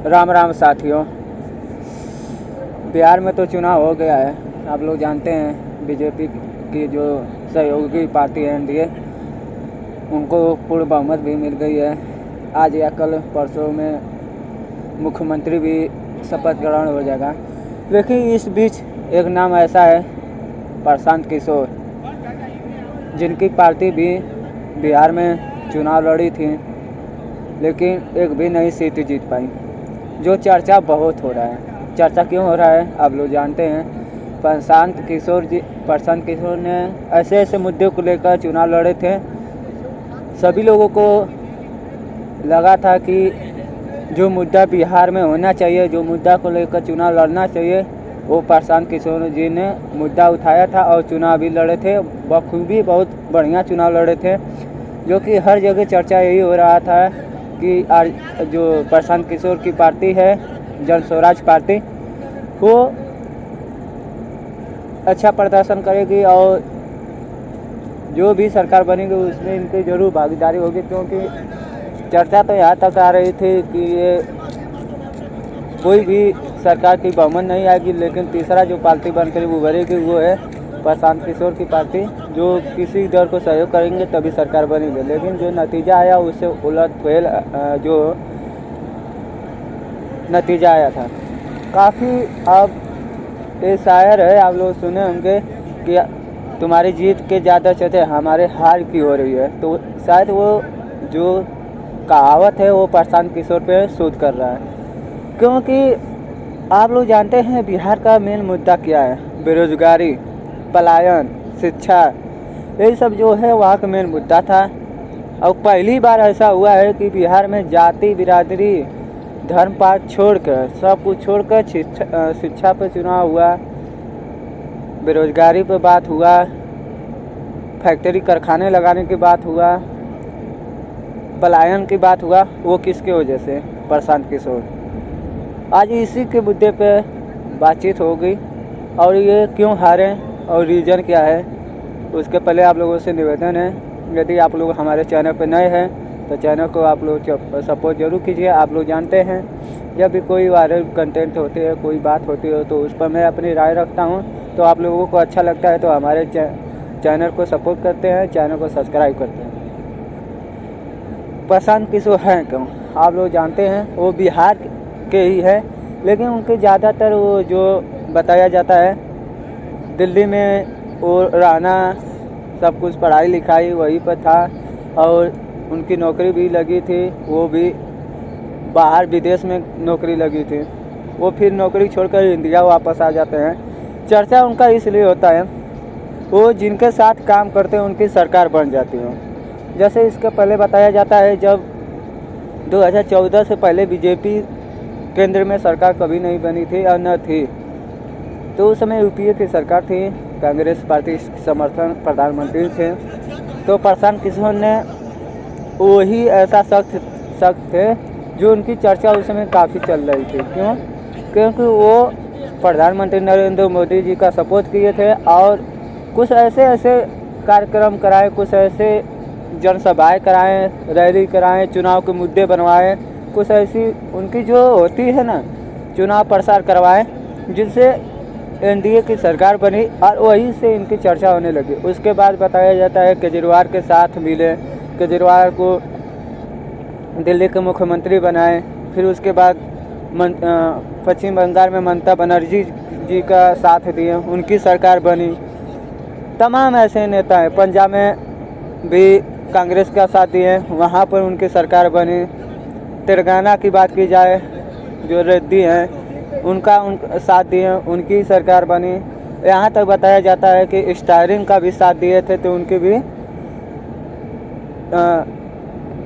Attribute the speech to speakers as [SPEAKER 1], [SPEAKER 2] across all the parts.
[SPEAKER 1] राम राम साथियों। बिहार में तो चुनाव हो गया है। आप लोग जानते हैं बीजेपी की जो सहयोगी पार्टी है एनडीए, उनको पूर्ण बहुमत भी मिल गई है। आज या कल परसों में मुख्यमंत्री भी शपथ ग्रहण हो जाएगा। लेकिन इस बीच एक नाम ऐसा है, प्रशांत किशोर, जिनकी पार्टी भी बिहार में चुनाव लड़ी थी लेकिन एक भी नई सीट जीत पाई, जो चर्चा बहुत हो रहा है। चर्चा क्यों हो रहा है आप लोग जानते हैं। प्रशांत किशोर ने ऐसे ऐसे मुद्दे को लेकर चुनाव लड़े थे। सभी लोगों को लगा था कि जो मुद्दा बिहार में होना चाहिए, जो मुद्दा को लेकर चुनाव लड़ना चाहिए, वो प्रशांत किशोर जी ने मुद्दा उठाया था और चुनाव भी लड़े थे। बखूबी बहुत बढ़िया चुनाव लड़े थे, जो कि हर जगह चर्चा यही हो रहा था कि जो प्रशांत किशोर की पार्टी है, जन स्वराज पार्टी, वो अच्छा प्रदर्शन करेगी और जो भी सरकार बनेगी उसमें इनकी जरूर भागीदारी होगी। क्योंकि चर्चा तो यहाँ तक आ रही थी कि ये कोई भी सरकार की बहुमत नहीं आएगी, लेकिन तीसरा जो पार्टी बनकर उभरेगी वो है प्रशांत किशोर की पार्टी, जो किसी दल को सहयोग करेंगे तभी सरकार बनेगी। लेकिन जो नतीजा आया उससे उलट-फेल जो नतीजा आया था काफ़ी। अब ये शायर है, आप लोग सुने होंगे कि तुम्हारी जीत के ज़्यादा चर्चा हमारे हार की हो रही है। तो शायद वो जो कहावत है वो प्रशांत किशोर पे सूट कर रहा है। क्योंकि आप लोग जानते हैं बिहार का मेन मुद्दा क्या है, बेरोजगारी, पलायन, शिक्षा, यही सब जो है वहाँ का मेन मुद्दा था। और पहली बार ऐसा हुआ है कि बिहार में जाति बिरादरी धर्म पात छोड़कर, सब कुछ छोड़कर शिक्षा पर चुनाव हुआ, बेरोजगारी पर बात हुआ, फैक्ट्री कारखाने लगाने की बात हुआ, पलायन की बात हुआ। वो किसके वजह से? प्रशांत किशोर। आज इसी के मुद्दे पे बातचीत हो गई और ये क्यों हारे और रीज़न क्या है, उसके पहले आप लोगों से निवेदन है, यदि आप लोग हमारे चैनल पर नए हैं तो चैनल को आप लोग सपोर्ट जरूर कीजिए। आप लोग जानते हैं जब भी कोई वायरल कंटेंट होती है, कोई बात होती है, तो उस पर मैं अपनी राय रखता हूं। तो आप लोगों को अच्छा लगता है तो हमारे चैनल को सपोर्ट करते हैं, चैनल को सब्सक्राइब करते हैं। प्रशांत किशोर हैं क्यों? आप लोग जानते हैं वो बिहार के ही है, लेकिन उनके ज़्यादातर वो जो बताया जाता है दिल्ली में वो रहना, सब कुछ पढ़ाई लिखाई वहीं पर था और उनकी नौकरी भी लगी थी, वो भी बाहर विदेश में नौकरी लगी थी। वो फिर नौकरी छोड़कर इंडिया वापस आ जाते हैं। चर्चा उनका इसलिए होता है वो जिनके साथ काम करते हैं उनकी सरकार बन जाती है। जैसे इसके पहले बताया जाता है जब 2014 से पहले बीजेपी केंद्र में सरकार कभी नहीं बनी थी और न थी, तो उस समय यूपीए की सरकार थी, कांग्रेस पार्टी समर्थन प्रधानमंत्री थे। तो प्रशांत किशोर ने वही ऐसा शख्स थे जो उनकी चर्चा उस समय काफ़ी चल रही थी। क्यों? क्योंकि वो प्रधानमंत्री नरेंद्र मोदी जी का सपोर्ट किए थे और कुछ ऐसे कार्यक्रम कराए, कुछ ऐसे जनसभाएं कराएं, रैली कराएं, चुनाव के मुद्दे बनवाएं, कुछ ऐसी उनकी जो होती है ना चुनाव प्रसार करवाएं, जिनसे एनडीए की सरकार बनी और वहीं से इनकी चर्चा होने लगी। उसके बाद बताया जाता है केजरीवाल के साथ मिले, केजरीवाल को दिल्ली के मुख्यमंत्री बनाए, फिर उसके बाद पश्चिम बंगाल में ममता बनर्जी जी का साथ दिए, उनकी सरकार बनी। तमाम ऐसे नेता हैं, पंजाब में भी कांग्रेस का साथ दिए, वहाँ पर उनकी सरकार बनी। तेलंगाना की बात की जाए, जो रेड्डी हैं उनका साथ दिए, उनकी सरकार बनी। यहाँ तक बताया जाता है कि स्टालिन का भी साथ दिए थे, तो उनके भी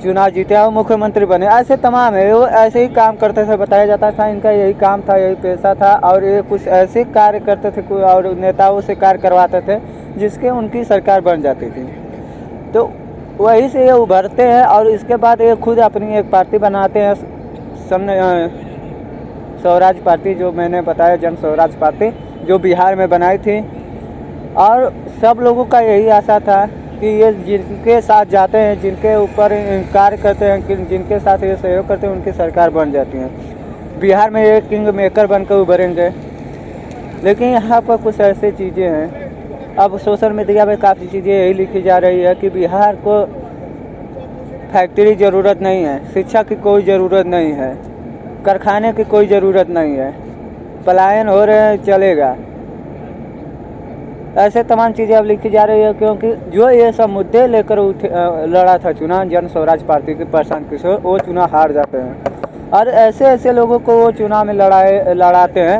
[SPEAKER 1] चुनाव जीते और मुख्यमंत्री बने। ऐसे तमाम है, वो ऐसे ही काम करते थे, बताया जाता था इनका यही काम था, यही पेशा था और ये कुछ ऐसे कार्य करते थे और नेताओं से कार्य करवाते थे जिसके उनकी सरकार बन जाती थी। तो वहीं से ये उभरते हैं और इसके बाद ये खुद अपनी एक पार्टी बनाते हैं, स्वराज पार्टी, जो मैंने बताया जन स्वराज पार्टी, जो बिहार में बनाई थी। और सब लोगों का यही आशा था कि ये जिनके साथ जाते हैं, जिनके ऊपर कार्य करते हैं, जिनके साथ ये सहयोग करते हैं, उनकी सरकार बन जाती है। बिहार में एक किंग मेकर बनकर उभरेंगे। लेकिन यहाँ पर कुछ ऐसी चीज़ें हैं, अब सोशल मीडिया पे काफ़ी चीज़ें यही लिखी जा रही है कि बिहार को फैक्ट्री ज़रूरत नहीं है, शिक्षा की कोई ज़रूरत नहीं है, कारखाने की कोई ज़रूरत नहीं है, पलायन हो रहे हैं चलेगा। ऐसे तमाम चीज़ें अब लिखी जा रही है, क्योंकि जो ये सब मुद्दे लेकर लड़ा था चुनाव जन स्वराज पार्टी के प्रशांत किशोर, वो चुनाव हार जाते हैं और ऐसे ऐसे लोगों को वो चुनाव में लड़ाते हैं।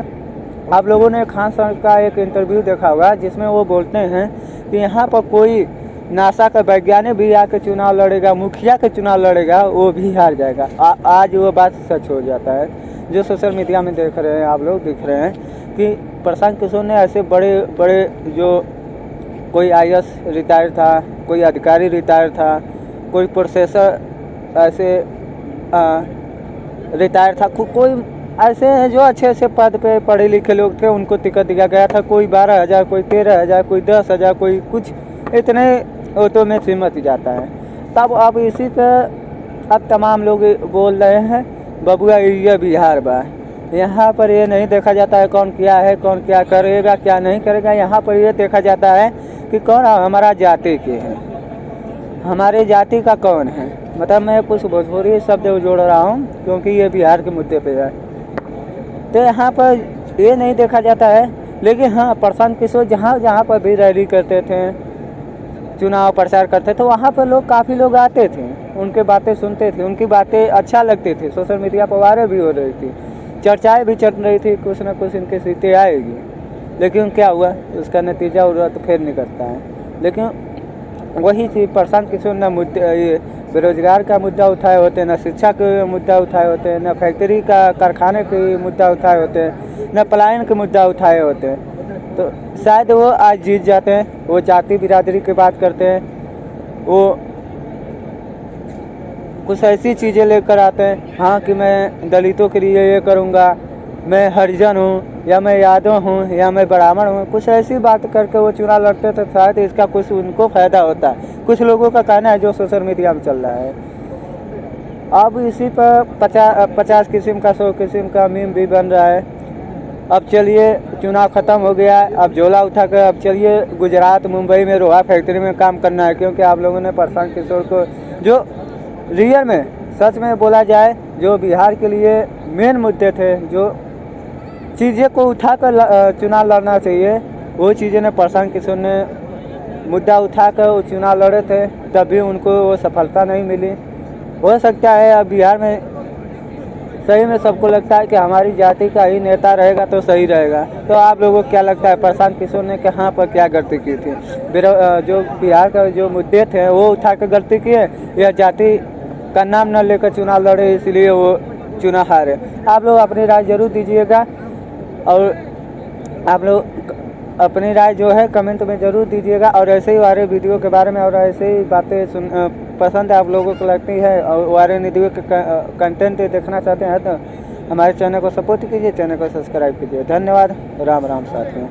[SPEAKER 1] आप लोगों ने खान साहब का एक इंटरव्यू देखा होगा जिसमें वो बोलते हैं कि यहाँ पर कोई नासा का वैज्ञानिक भी आके चुनाव लड़ेगा, मुखिया के चुनाव लड़ेगा, वो भी हार जाएगा। आज वो बात सच हो जाता है। जो सोशल मीडिया में देख रहे हैं आप लोग, दिख रहे हैं कि प्रशांत किशोर ने ऐसे बड़े बड़े, जो कोई IAS रिटायर था, कोई अधिकारी रिटायर था, कोई प्रोफेसर ऐसे रिटायर था, कोई ऐसे हैं जो अच्छे अच्छे पद पे पढ़े लिखे लोग थे, उनको टिकट दिया गया था। कोई 12,000, कोई 13,000, कोई 10,000, कोई कुछ, इतने ऑटो में सिमट जाता है। तब अब इसी पे अब तमाम लोग बोल रहे हैं बबुआ ये बिहार बा। यहाँ पर ये नहीं देखा जाता है कौन क्या है, कौन क्या करेगा, क्या नहीं करेगा। यहाँ पर ये देखा जाता है कि कौन हमारा जाति के है, हमारे जाति का कौन है। मतलब मैं कुछ भोजपुरी शब्द जोड़ रहा हूँ क्योंकि ये बिहार के मुद्दे पे है। तो यहाँ पर ये नहीं देखा जाता है। लेकिन हाँ, प्रशांत किशोर जहाँ जहाँ पर भी रैली करते थे, चुनाव प्रचार करते थे, वहाँ पर लोग काफ़ी लोग आते थे, उनके बातें सुनते थे, उनकी बातें अच्छा लगती थी। सोशल मीडिया पर वायरल भी हो रही थी, चर्चाएं भी चल रही थी, कुछ ना कुछ इनकी सीटें आएगी। लेकिन क्या हुआ, उसका नतीजा उड़ा तो फिर निकलता है। लेकिन वही चीज़ प्रशांत किशोर न मुद्दे, ये बेरोजगार का मुद्दा उठाए होते, न शिक्षा के मुद्दा उठाए होते, न फैक्ट्री का कारखाने के मुद्दा उठाए होते, न पलायन के मुद्दा उठाए होते, तो शायद वो आज जीत जाते हैं। वो जाति बिरादरी की बात करते हैं, वो कुछ ऐसी चीज़ें लेकर आते हैं, हाँ कि मैं दलितों के लिए ये करूँगा, मैं हरिजन हूँ, या मैं यादव हूँ, या मैं ब्राह्मण हूँ। कुछ ऐसी बात करके वो चुनाव लड़ते थे, शायद इसका कुछ उनको फ़ायदा होता है। कुछ लोगों का कहना है जो सोशल मीडिया में चल रहा है। अब इसी पर 50 किस्म का 100 किस्म का मीम भी बन रहा है। अब चलिए चुनाव ख़त्म हो गया है, अब झोला उठा कर अब चलिए गुजरात मुंबई में रोहा फैक्ट्री में काम करना है। क्योंकि आप लोगों ने प्रशांत किशोर को, जो रियल में सच में बोला जाए, जो बिहार के लिए मेन मुद्दे थे, जो चीज़ें को उठाकर चुनाव लड़ना चाहिए, वो चीज़ें ने प्रशांत किशोर ने मुद्दा उठाकर वो चुनाव लड़े थे, तब भी उनको वो सफलता नहीं मिली। हो सकता है अब बिहार में सही में सबको लगता है कि हमारी जाति का ही नेता रहेगा तो सही रहेगा। तो आप लोगों को क्या लगता है प्रशांत किशोर ने कहाँ पर क्या गलती की थी? जो बिहार का जो मुद्दे थे वो उठा कर गलती किए, या जाति का नाम न लेकर चुनाव लड़े इसलिए वो चुनाव हारे? आप लोग अपनी राय जरूर दीजिएगा, और आप लोग अपनी राय जो है कमेंट में ज़रूर दीजिएगा। और ऐसे ही वायरल वीडियो के बारे में और ऐसे ही बातें पसंद आप लोगों को लगती है और वायरल वीडियो के कंटेंट देखना चाहते हैं तो हमारे चैनल को सपोर्ट कीजिए, चैनल को सब्सक्राइब कीजिए। धन्यवाद, राम राम साथियों।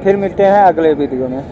[SPEAKER 1] फिर मिलते हैं अगले वीडियो में।